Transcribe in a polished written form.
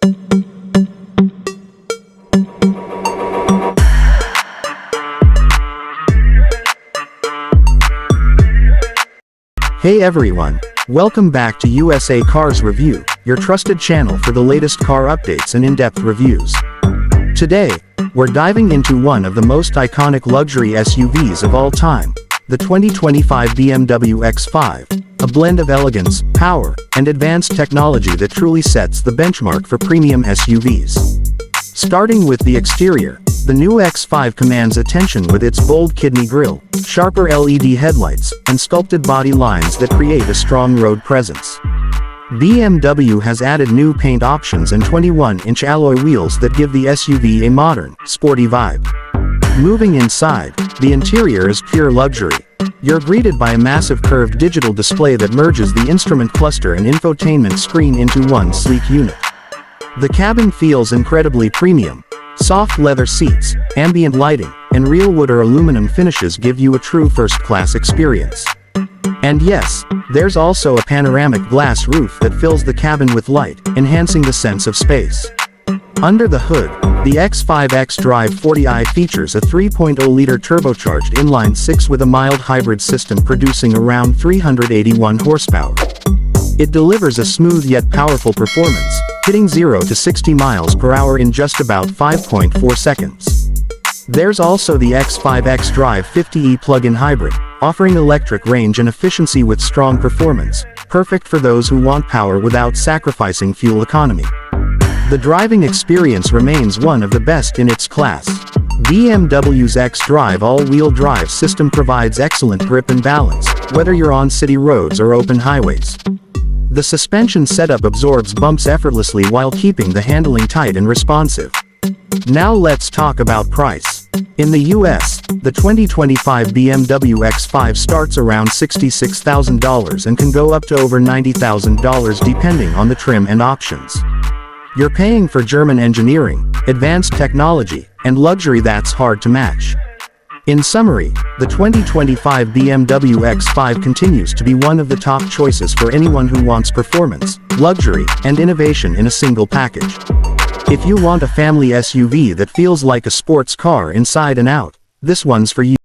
Hey everyone, welcome back to USA Cars Review, your trusted channel for the latest car updates and in-depth reviews. Today, we're diving into one of the most iconic luxury SUVs of all time, the 2025 BMW X5, a blend of elegance, power, and advanced technology that truly sets the benchmark for premium SUVs. Starting with the exterior, the new X5 commands attention with its bold kidney grille, sharper LED headlights, and sculpted body lines that create a strong road presence. BMW has added new paint options and 21-inch alloy wheels that give the SUV a modern, sporty vibe. Moving inside, the interior is pure luxury. You're greeted by a massive curved digital display that merges the instrument cluster and infotainment screen into one sleek unit. The cabin feels incredibly premium. Soft leather seats, ambient lighting, and real wood or aluminum finishes give you a true first-class experience. And yes, there's also a panoramic glass roof that fills the cabin with light, enhancing the sense of space. Under the hood, the X5 xDrive 40i features a 3.0-liter turbocharged inline-six with a mild hybrid system producing around 381 horsepower. It delivers a smooth yet powerful performance, hitting 0 to 60 miles per hour in just about 5.4 seconds. There's also the X5 xDrive 50e plug-in hybrid, offering electric range and efficiency with strong performance, perfect for those who want power without sacrificing fuel economy. The driving experience remains one of the best in its class. BMW's xDrive all-wheel drive system provides excellent grip and balance, whether you're on city roads or open highways. The suspension setup absorbs bumps effortlessly while keeping the handling tight and responsive. Now let's talk about price. In the US, the 2025 BMW X5 starts around $66,000 and can go up to over $90,000 depending on the trim and options. You're paying for German engineering, advanced technology, and luxury that's hard to match. In summary, the 2025 BMW X5 continues to be one of the top choices for anyone who wants performance, luxury, and innovation in a single package. If you want a family SUV that feels like a sports car inside and out, this one's for you.